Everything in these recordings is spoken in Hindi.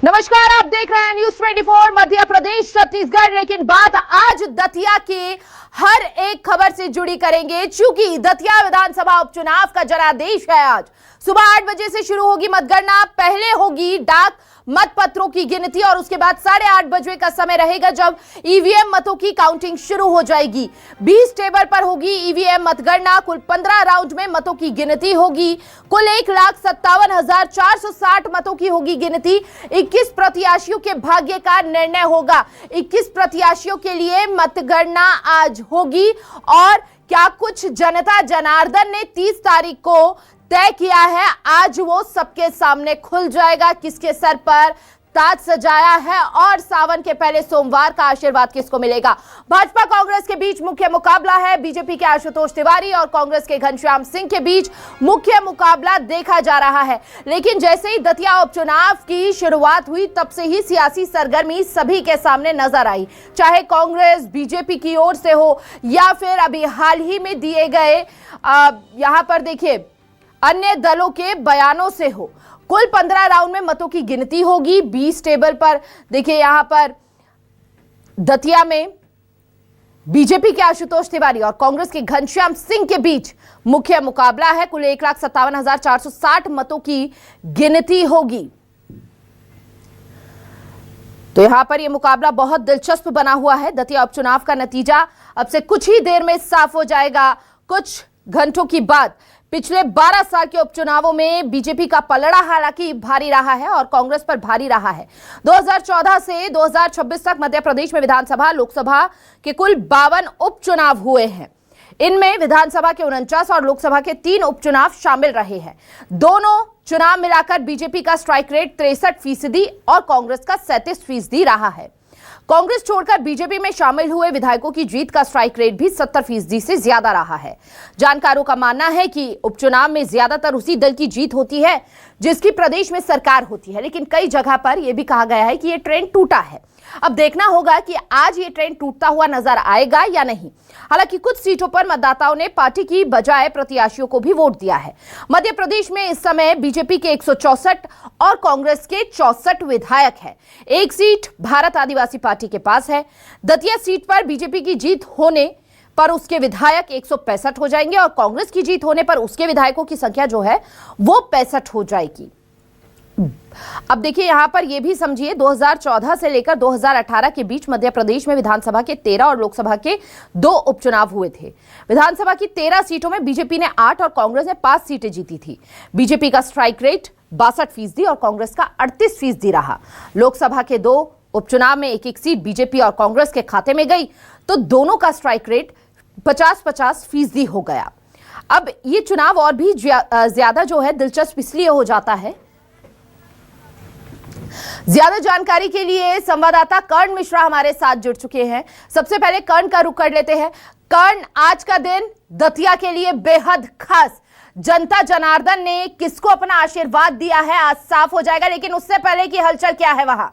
नमस्कार, आप देख रहे हैं न्यूज 24 मध्य प्रदेश छत्तीसगढ़। लेकिन बात आज दतिया के हर एक खबर से जुड़ी करेंगे, क्योंकि दतिया विधानसभा उपचुनाव का जनादेश है। आज सुबह 8 बजे से शुरू होगी मतगणना। पहले होगी डाक मत पत्रों की गिनती और उसके बाद 8:30 बजे का समय रहेगा जब ईवीएम मतों की काउंटिंग शुरू हो जाएगी। 20 टेबल पर होगी ईवीएम मतगणना। कुल 15 राउंड में मतों की गिनती होगी। कुल 1,57,460 मतों की होगी गिनती। 21 प्रत्याशियों के भाग्य का निर्णय होगा। 21 प्रत्याशियों के लिए मतगणना आज होगी। और क्या कुछ जनता जनार्दन ने 30 तारीख को तय किया है, आज वो सबके सामने खुल जाएगा। किसके सर पर ताज सजाया है और सावन के पहले सोमवार का आशीर्वाद किसको मिलेगा। भाजपा कांग्रेस के बीच मुख्य मुकाबला है। बीजेपी के आशुतोष तिवारी और कांग्रेस के घनश्याम सिंह के बीच मुख्य मुकाबला देखा जा रहा है। लेकिन जैसे ही दतिया उपचुनाव की शुरुआत हुई, तब से ही सियासी सरगर्मी सभी के सामने नजर आई, चाहे कांग्रेस बीजेपी की ओर से हो या फिर अभी हाल ही में दिए गए यहां पर देखिए अन्य दलों के बयानों से हो। कुल 15 राउंड में मतों की गिनती होगी। 20 टेबल पर देखिए यहां पर दतिया में बीजेपी के आशुतोष तिवारी और कांग्रेस के घनश्याम सिंह के बीच मुख्य मुकाबला है। कुल 1,57,460 मतों की गिनती होगी। तो यहां पर यह मुकाबला बहुत दिलचस्प बना हुआ है। दतिया उपचुनाव का नतीजा अब से कुछ ही देर में साफ हो जाएगा। कुछ घंटों की बाद पिछले 12 साल के उपचुनावों में बीजेपी का पलड़ा हालांकि भारी रहा है और कांग्रेस पर भारी रहा है। 2014 से 2026 तक मध्य प्रदेश में विधानसभा लोकसभा के कुल 52 उपचुनाव हुए हैं। इनमें विधानसभा के 49 और लोकसभा के 3 उपचुनाव शामिल रहे हैं। दोनों चुनाव मिलाकर बीजेपी का स्ट्राइक रेट 63% और कांग्रेस का 37% रहा है। कांग्रेस छोड़कर बीजेपी में शामिल हुए विधायकों की जीत का स्ट्राइक रेट भी 70% से ज्यादा रहा है। जानकारों का मानना है कि उपचुनाव में ज्यादातर उसी दल की जीत होती है जिसकी प्रदेश में सरकार होती है। लेकिन कई जगह पर यह भी कहा गया है कि यह ट्रेंड टूटा है। अब देखना होगा कि आज ये ट्रेंड टूटता हुआ नजर आएगा या नहीं। हालांकि कुछ सीटों पर मतदाताओं ने पार्टी की बजाय प्रत्याशियों को भी वोट दिया है। मध्य प्रदेश में इस समय बीजेपी के 164 और कांग्रेस के 64 विधायक हैं। एक सीट भारत आदिवासी पार्टी के पास है। दतिया सीट पर बीजेपी की जीत होने पर उसके विधायक 165 हो जाएंगे और कांग्रेस की जीत होने पर उसके विधायकों की संख्या जो है वो 65 हो जाएगी। अब देखिए यहां पर यह भी समझिए 2014 से लेकर 2018 के बीच मध्य प्रदेश में विधानसभा के 13 और लोकसभा के 2 उपचुनाव हुए थे। विधानसभा की 13 सीटों में बीजेपी ने 8 और कांग्रेस ने 5 सीटें जीती थी। बीजेपी का स्ट्राइक रेट 62% और कांग्रेस का 38% रहा। लोकसभा के 2 उपचुनाव में एक सीट बीजेपी और कांग्रेस के खाते में गई, तो दोनों का स्ट्राइक रेट 50-50% हो गया। अब ये चुनाव और भी ज्यादा जो है दिलचस्प इसलिए हो जाता है। ज्यादा जानकारी के लिए संवाददाता कर्ण मिश्रा हमारे साथ जुड़ चुके हैं। सबसे पहले कर्ण का रुख कर लेते हैं। कर्ण, आज का दिन दतिया के लिए बेहद खास। जनता जनार्दन ने किसको अपना आशीर्वाद दिया है आज साफ हो जाएगा, लेकिन उससे पहले की हलचल क्या है वहां?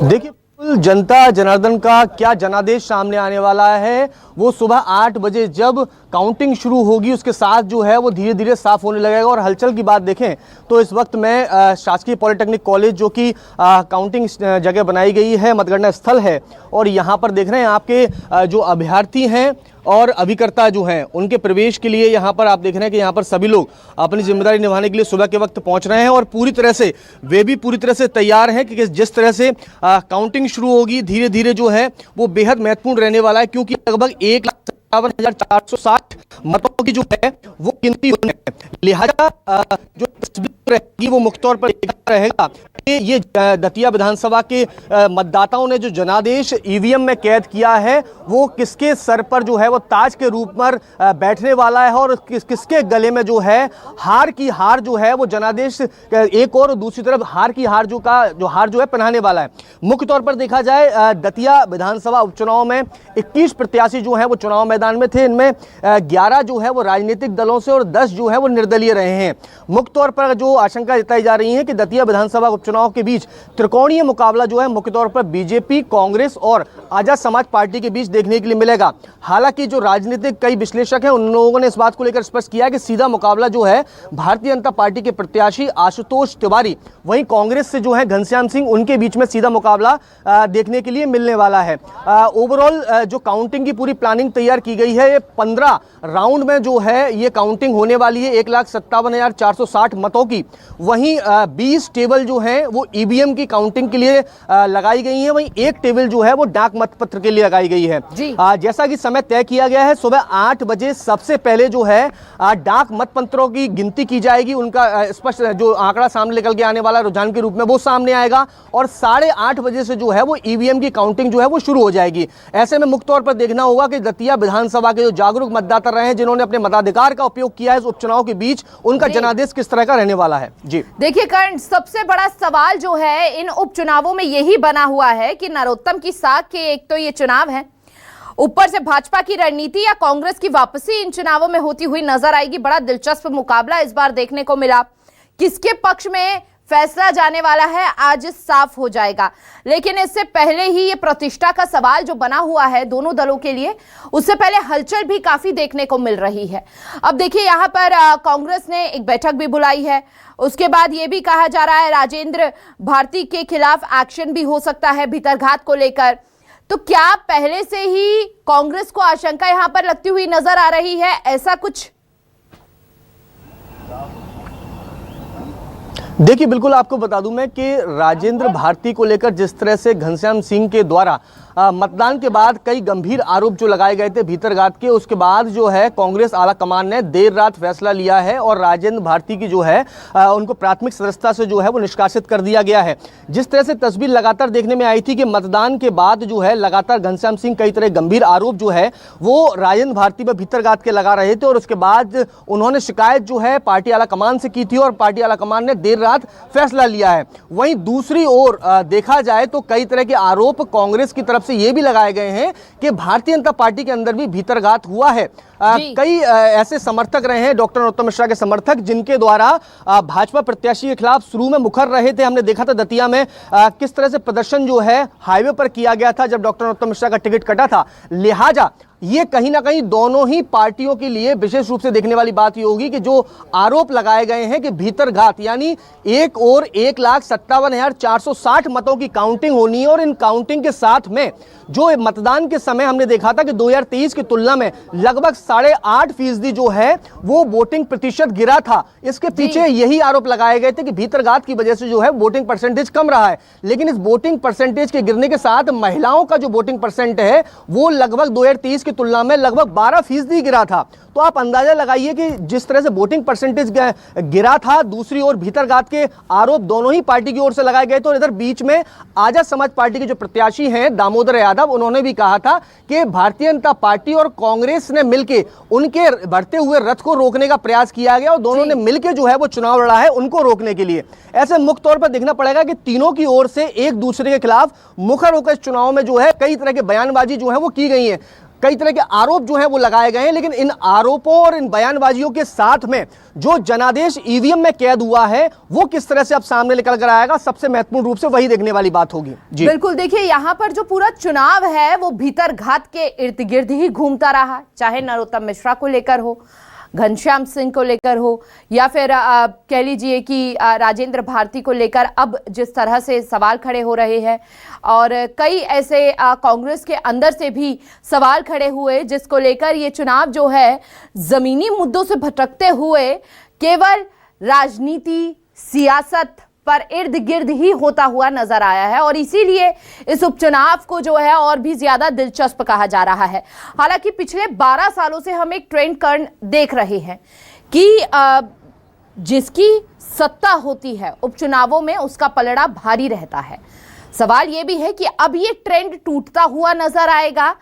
देखिए, जनता जनार्दन का क्या जनादेश सामने आने वाला है वो सुबह 8 बजे जब काउंटिंग शुरू होगी उसके साथ जो है वो धीरे धीरे साफ होने लगेगा। और हलचल की बात देखें तो इस वक्त मैं शासकीय पॉलिटेक्निक कॉलेज जो कि काउंटिंग जगह बनाई गई है, मतगणना स्थल है, और यहाँ पर देख रहे हैं आपके जो अभ्यर्थी हैं और अभिकर्ता जो हैं उनके प्रवेश के लिए यहाँ पर आप देख रहे हैं कि यहाँ पर सभी लोग अपनी जिम्मेदारी निभाने के लिए सुबह के वक्त पहुँच रहे हैं और पूरी तरह से वे भी पूरी तरह से तैयार हैं कि जिस तरह से काउंटिंग शुरू होगी धीरे धीरे जो है वो बेहद महत्वपूर्ण रहने वाला है, क्योंकि लगभग 1,57,460 मतों की जो है वो गिनती होने है। लिहाजा जो रहेगी वो मुख्य तौर पर रहेगा कि ये दतिया विधानसभा के मतदाताओं ने जो जनादेश ईवीएम में कैद किया है वो किसके सर पर जो है वो ताज के रूप में बैठने वाला है और किसके गले में जो है हार की हार जो है वो जनादेश एक और दूसरी तरफ हार की हार जो हार जो है पहनाने वाला है। मुख्य तौर पर देखा जाए दतिया विधानसभा उपचुनाव में 21 प्रत्याशी जो है वो चुनाव मैदान में थे। इनमें 11 जो है वो राजनीतिक दलों से और 10 जो है वो निर्दलीय रहे हैं। मुख्य तौर पर जो आशंका जताई जा रही है कि दतिया विधानसभा उपचुनाव उपचुनाव के बीच त्रिकोणीय मुकाबला जो है मुख्य तौर पर बीजेपी, कांग्रेस और आजाद समाज पार्टी के बीच देखने के लिए मिलेगा। हालांकि जो राजनीतिक कई विश्लेषक हैं उन लोगों ने इस बात को लेकर स्पष्ट किया कि सीधा मुकाबला जो है भारतीय जनता पार्टी के प्रत्याशी आशुतोष तिवारी वहीं कांग्रेस से जो है घनश्याम सिंह, उनके बीच में सीधा मुकाबला देखने के लिए मिलने वाला है। ओवरऑल जो काउंटिंग की पूरी प्लानिंग तैयार की गई है, 15 राउंड में जो है ये काउंटिंग होने वाली है 1,57,460 मतों की। वहीं 20 टेबल जो है वो ईवीएम की काउंटिंग के लिए लगाई गई है, वहीं एक टेबल जो है वो डाक मतपत्र के लिए लगाई गई है। जैसा कि समय तय किया गया है, सुबह 8 बजे सबसे पहले जो है डाक मतपत्रों की गिनती की जाएगी। उनका स्पष्ट जो आंकड़ा सामने निकल के आने वाला रुझान के रूप में वो सामने आएगा और 8:30 बजे से जो है वो ईवीएम की काउंटिंग जो है वो शुरू हो जाएगी। ऐसे में मुख्य तौर पर देखना होगा कि दतिया विधानसभा के जो जागरूक मतदाता रहे हैं, जिन्होंने अपने मताधिकार का उपयोग किया है इस उपचुनाव के बीच, उनका जनादेश किस तरह का रहने वाला है। जी देखिए कर्ण, सबसे बड़ा सवाल जो है इन उपचुनावों में यही बना हुआ है कि नरोत्तम की साख के एक तो ये चुनाव है, ऊपर से भाजपा की रणनीति या कांग्रेस की वापसी इन चुनावों में होती हुई नजर आएगी। बड़ा दिलचस्प मुकाबला इस बार देखने को मिला। किसके पक्ष में फैसला जाने वाला है आज साफ हो जाएगा, लेकिन इससे पहले ही ये प्रतिष्ठा का सवाल जो बना हुआ है दोनों दलों के लिए, उससे पहले हलचल भी काफी देखने को मिल रही है। अब देखिए यहाँ पर कांग्रेस ने एक बैठक भी बुलाई है, उसके बाद ये भी कहा जा रहा है राजेंद्र भारती के खिलाफ एक्शन भी हो सकता है भीतरघात को लेकर। तो क्या पहले से ही कांग्रेस को आशंका यहां पर लगती हुई नजर आ रही है, ऐसा कुछ? देखिए, बिल्कुल आपको बता दूं मैं कि राजेंद्र भारती को लेकर जिस तरह से घनश्याम सिंह के द्वारा मतदान के बाद कई गंभीर आरोप जो लगाए गए थे भीतरघात के, उसके बाद जो है कांग्रेस आला कमान ने देर रात फैसला लिया है और राजेंद्र भारती की जो है उनको प्राथमिक सदस्यता से जो है वो निष्कासित कर दिया गया है। जिस तरह से तस्वीर लगातार देखने में आई थी कि मतदान के बाद जो है लगातार घनश्याम सिंह कई तरह गंभीर आरोप जो है वो राजेंद्र भारती पर भीतरघात के लगा रहे थे और उसके बाद उन्होंने शिकायत जो है पार्टी आला कमान से की थी और पार्टी आला कमान ने देर रात फैसला लिया है। वहीं दूसरी ओर देखा जाए तो कई तरह के आरोप कांग्रेस की तरफ से ये भी लगाए गए हैं कि भारतीय जनता पार्टी के अंदर भी भीतरघात हुआ है। कई ऐसे समर्थक रहे हैं, डॉक्टर नरोत्तम मिश्रा के समर्थक, जिनके द्वारा भाजपा प्रत्याशी के खिलाफ शुरू में मुखर रहे थे। हमने देखा था दतिया में किस तरह से प्रदर्शन जो है हाईवे पर किया गया था जब डॉक्टर नरोत्तम मिश्रा का टिकट कटा था। लिहाजा ये कहीं ना कहीं दोनों ही पार्टियों के लिए विशेष रूप से देखने वाली बात ये होगी कि जो आरोप लगाए गए हैं कि भीतरघात, यानी एक और 1,57,460 मतों की काउंटिंग होनी है और इन काउंटिंग के साथ में जो मतदान के समय हमने देखा था कि 2023 की तुलना में लगभग 8.5% जो है वो वोटिंग प्रतिशत गिरा था। इसके पीछे यही आरोप लगाए गए थे कि भीतरघात की वजह से जो है वोटिंग परसेंटेज कम रहा है। लेकिन इस वोटिंग परसेंटेज के गिरने के साथ महिलाओं का जो वोटिंग परसेंट है वो लगभग 2023 की तुलना में लगभग 12% गिरा था। तो आप अंदाजा लगाइए कि जिस तरह से वोटिंग परसेंटेज गिरा था, दूसरी ओर भीतरघात के आरोप दोनों ही पार्टी की ओर से लगाए गए थे और इधर बीच में आजाद समाज पार्टी के जो प्रत्याशी हैं दामोदर यादव, उन्होंने भी कहा था कि भारतीय जनता पार्टी और कांग्रेस ने मिलकर उनके बढ़ते हुए रथ को रोकने का प्रयास किया गया और दोनों ने मिलकर जो है वो चुनाव लड़ा है उनको रोकने के लिए। ऐसे मुख्य तौर पर देखना पड़ेगा कि तीनों की ओर से एक दूसरे के खिलाफ मुखर होकर इस चुनाव में जो है कई तरह के बयानबाजी जो है वो की गई है, कई तरह के आरोप जो हैं वो लगाए गए हैं। लेकिन इन आरोपों और इन बयानबाजियों के साथ में जो जनादेश ईवीएम में कैद हुआ है वो किस तरह से अब सामने निकल कर आएगा, सबसे महत्वपूर्ण रूप से वही देखने वाली बात होगी। जी बिल्कुल, देखिए यहाँ पर जो पूरा चुनाव है वो भीतरघात के इर्द गिर्द ही घूमता रहा, चाहे नरोत्तम मिश्रा को लेकर हो, घनश्याम सिंह को लेकर हो, या फिर कह लीजिए कि राजेंद्र भारती को लेकर अब जिस तरह से सवाल खड़े हो रहे हैं। और कई ऐसे कांग्रेस के अंदर से भी सवाल खड़े हुए जिसको लेकर ये चुनाव जो है जमीनी मुद्दों से भटकते हुए केवल राजनीति, सियासत पर इर्द गिर्द ही होता हुआ नजर आया है और इसीलिए इस उपचुनाव को जो है और भी ज्यादा दिलचस्प कहा जा रहा है। हालांकि पिछले 12 सालों से हम एक ट्रेंड कर्न देख रहे हैं कि जिसकी सत्ता होती है उपचुनावों में उसका पलड़ा भारी रहता है। सवाल यह भी है कि अब ये ट्रेंड टूटता हुआ नजर आएगा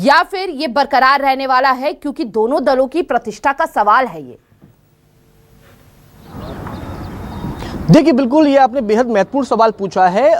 या फिर ये बरकरार रहने वाला है, क्योंकि दोनों दलों की प्रतिष्ठा का सवाल है ये। देखिए, बिल्कुल ये आपने बेहद महत्वपूर्ण सवाल पूछा है।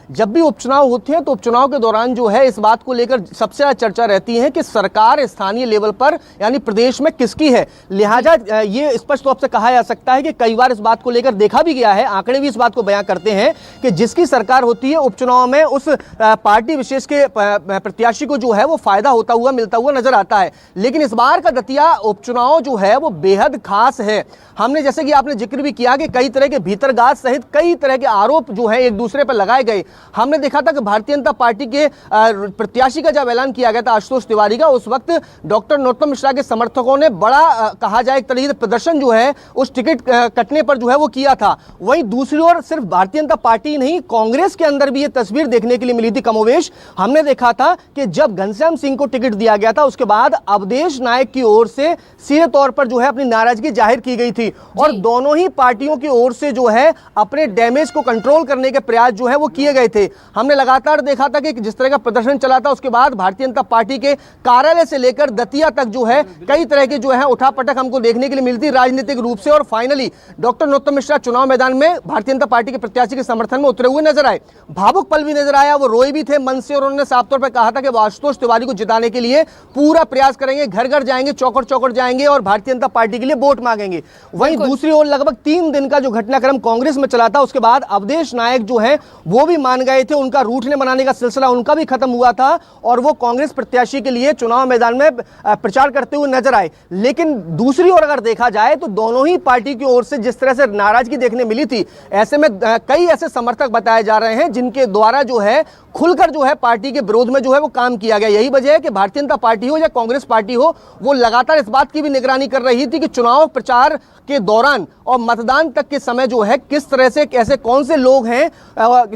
जब भी उपचुनाव होते हैं तो उपचुनाव के दौरान जो है इस बात को लेकर सबसे ज्यादा चर्चा रहती है कि सरकार स्थानीय लेवल पर यानी प्रदेश में किसकी है। लिहाजा ये स्पष्ट तौर से कहा जा सकता है कि कई बार इस बात को लेकर देखा भी गया है, आंकड़े भी इस बात को बयां करते हैं कि जिसकी सरकार होती है उपचुनाव में उस पार्टी विशेष के प्रत्याशी को जो है वो फायदा होता हुआ मिलता हुआ नजर आता है। लेकिन इस बार का दतिया उपचुनाव जो है वो बेहद खास है। हमने जैसे कि आपने जिक्र भी किया कि कई तरह के भीतरगात सहित कई तरह के आरोप जो है एक दूसरे पर लगाए गए। हमने देखा था कि भारतीय जनता पार्टी के प्रत्याशी का जब ऐलान किया गया था आशुतोष तिवारी का, उस वक्त डॉक्टर नरोत्तम मिश्रा के समर्थकों ने बड़ा कहा जाए एक तरीके से प्रदर्शन जो है उस टिकट कटने पर जो है वो किया था। वहीं दूसरी ओर सिर्फ भारतीय जनता पार्टी नहीं, कांग्रेस के अंदर भी ये तस्वीर देखने के लिए मिली थी कमोवेश। हमने देखा था कि जब घनश्याम सिंह को टिकट दिया गया था उसके बाद अवधेश नायक की ओर से सीधे तौर पर जो है अपनी नाराजगी जाहिर की गई थी और दोनों ही पार्टियों की ओर से जो है अपने डैमेज को कंट्रोल करने के प्रयास जो है वो किए गए थे। हमने लगातार देखा था कि जिस तरह का प्रदर्शन चला था उसके बाद भारतीय जनता पार्टी के कार्यालय से लेकर दतिया तक जो है कई तरह के जो है उठापटक हमको देखने के लिए मिलती राजनीतिक रूप से। और फाइनली डॉक्टर नरोत्तम मिश्रा चुनाव मैदान में भारतीय जनता पार्टी के प्रत्याशी के समर्थन में उतरे हुए नजर आए। भावुक पल भी नजर आया, वो रोए भी थे मन से और उन्होंने साफ तौर पर कहा था कि वो आशुतोष तिवारी को जिताने के लिए पूरा प्रयास करेंगे, घर घर जाएंगे, चौकड़ चौकड़ जाएंगे और भारतीय जनता पार्टी के लिए वोट मांगेंगे। वहीं दूसरी ओर लगभग 3 दिन का जो घटनाक्रम कांग्रेस में चला था उसके बाद अवधेश नायक जो है वो भी मान गए थे, उनका रूठने मनाने का सिलसिला उनका भी खत्म हुआ था और वो कांग्रेस प्रत्याशी के लिए चुनाव मैदान में प्रचार करते हुए नजर आए। लेकिन दूसरी ओर अगर देखा जाए तो दोनों ही पार्टी की ओर से जिस तरह से नाराजगी देखने मिली थी, ऐसे में कई ऐसे समर्थक बताए जा रहे हैं जिनके द्वारा जो है खुलकर जो है पार्टी के विरोध में जो है वो काम किया गया। यही वजह है कि भारतीय जनता पार्टी हो या कांग्रेस पार्टी हो वो लगातार इस बात की भी निगरानी कर रही थी कि चुनाव प्रचार के दौरान और मतदान तक के समय जो है किस तरह से कैसे कौन से लोग हैं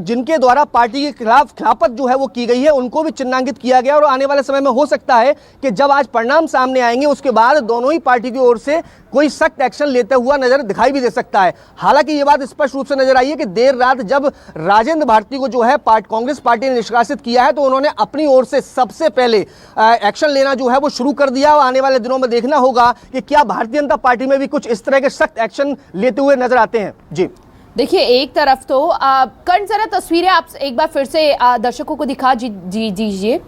जिनके द्वारा पार्टी के खिलाफ खिलाफत जो है वो की गई है उनको भी चिन्हांकित किया गया। और आने वाले समय में हो सकता है कि जब आज परिणाम सामने आएंगे उसके बाद दोनों ही पार्टी की ओर से कोई सख्त एक्शन लेते हुआ नजर दिखाई भी दे सकता है। हालांकि ये बात स्पष्ट रूप से नजर आई है कि देर रात जब राजेंद्र भारती को जो है कांग्रेस पार्टी ने निष्कासित किया है तो उन्होंने अपनी ओर से सबसे पहले एक्शन लेना जो है वो शुरू कर दिया। और आने वाले दिनों में देखना होगा कि क्या भारतीय जनता पार्टी में भी कुछ इस तरह के सख्त एक्शन लेते हुए नजर आते हैं। जी देखिए, एक तरफ तो कर्ण जरा तस्वीरें आप एक बार फिर से दर्शकों को दिखा दीजिए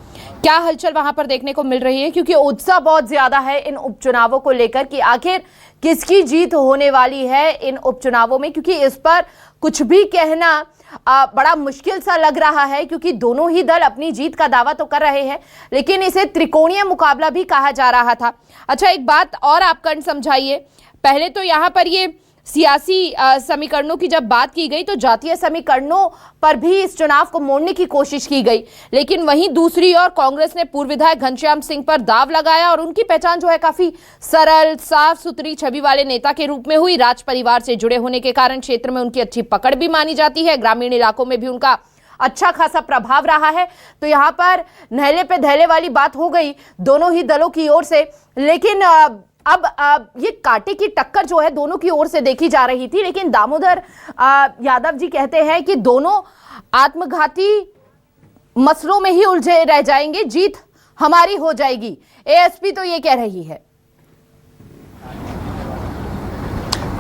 क्या हलचल वहां पर देखने को मिल रही है, क्योंकि उत्साह बहुत ज्यादा है इन उपचुनावों को लेकर कि आखिर किसकी जीत होने वाली है इन उपचुनावों में, क्योंकि इस पर कुछ भी कहना बड़ा मुश्किल सा लग रहा है क्योंकि दोनों ही दल अपनी जीत का दावा तो कर रहे हैं लेकिन इसे त्रिकोणीय मुकाबला भी कहा जा रहा था। अच्छा, एक बात और आप कर्ण समझाइए, पहले तो यहाँ पर ये सियासी समीकरणों की जब बात की गई तो जातीय समीकरणों पर भी इस चुनाव को मोड़ने की कोशिश की गई, लेकिन वहीं दूसरी ओर कांग्रेस ने पूर्व विधायक घनश्याम सिंह पर दाव लगाया और उनकी पहचान जो है काफी सरल साफ सुथरी छवि वाले नेता के रूप में हुई। राज परिवार से जुड़े होने के कारण क्षेत्र में उनकी अच्छी पकड़ भी मानी जाती है, ग्रामीण इलाकों में भी उनका अच्छा खासा प्रभाव रहा है। तो यहाँ पर नहले पे धैले वाली बात हो गई दोनों ही दलों की ओर से, लेकिन अब ये कांटे की टक्कर जो है दोनों की ओर से देखी जा रही थी। लेकिन दामोदर यादव जी कहते हैं कि दोनों आत्मघाती मसलों में ही उलझे रह जाएंगे, जीत हमारी हो जाएगी। एएसपी तो ये कह रही है।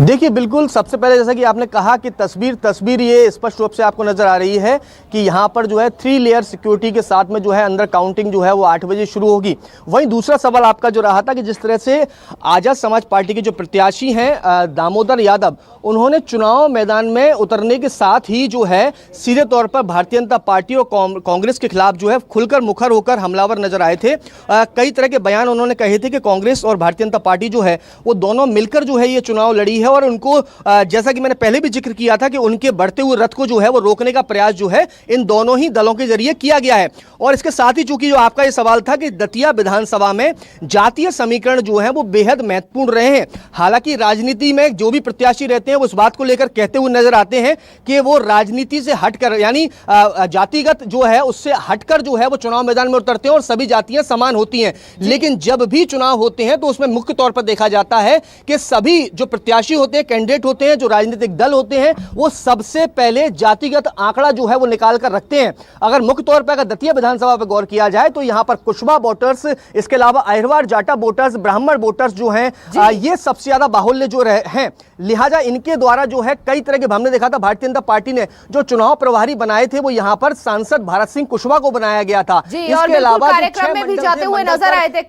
देखिए, बिल्कुल सबसे पहले जैसा कि आपने कहा कि तस्वीर ये स्पष्ट रूप से आपको नजर आ रही है कि यहाँ पर जो है 3 लेयर सिक्योरिटी के साथ में जो है अंदर काउंटिंग जो है वो 8 बजे शुरू होगी। वहीं दूसरा सवाल आपका जो रहा था कि जिस तरह से आजाद समाज पार्टी के जो प्रत्याशी हैं दामोदर यादव, उन्होंने चुनाव मैदान में उतरने के साथ ही जो है सीधे तौर पर भारतीय जनता पार्टी और कांग्रेस के खिलाफ जो है खुलकर मुखर होकर हमलावर नजर आए थे। कई तरह के बयान उन्होंने कहे थे कि कांग्रेस और भारतीय जनता पार्टी जो है वो दोनों मिलकर जो है ये चुनाव लड़ी है और उनको जैसा कि मैंने पहले भी जिक्र किया था कि उनके बढ़ते हुए रथ को जो है वो रोकने का प्रयास जो है इन दोनों ही दलों के जरिए किया गया है। और इसके साथ ही चूंकि जो आपका ये सवाल था कि दतिया विधानसभा में जातीय समीकरण जो है वो बेहद महत्वपूर्ण रहे हैं। हालांकि राजनीति में जो भी प्रत्याशी रहते हैं वो उस बात को लेकर कहते हुए नजर आते हैं कि वो राजनीति से हटकर यानी जातिगत जो है उससे हटकर जो है वो चुनाव मैदान में उतरते हैं और सभी जातियां समान होती हैं। लेकिन जब भी चुनाव होते हैं तो उसमें मुख्य तौर पर देखा जाता है कि सभी जो प्रत्याशी होते हैं, कैंडिडेट होते हैं, जो राजनीतिक दल होते हैं, वो सबसे पहले जातिगत आंकड़ा जो है वो निकाल डालकर रखते हैं। अगर मुख्य तौर पर अगर दतिया विधानसभा पर गौर किया जाए तो यहाँ पर कुशवाहा वोटर्स, इसके अलावा अहिरवार जाटा वोटर्स, ब्राह्मण वोटर्स जो हैं ये सबसे ज्यादा बाहुल्य जो हैं, लिहाजा इनके द्वारा जो है कई तरह के, हमने देखा था भारतीय जनता पार्टी ने जो चुनाव प्रभारी बनाए थे वो यहाँ पर सांसद भारत सिंह कुशवाहा को बनाया गया था। इसके अलावा कार्यक्रम में भी जाते हुए नजर आए थे।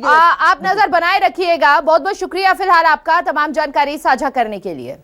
आप नजर बनाए रखिएगा। बहुत बहुत शुक्रिया फिलहाल आपका तमाम जानकारी साझा करने के लिए।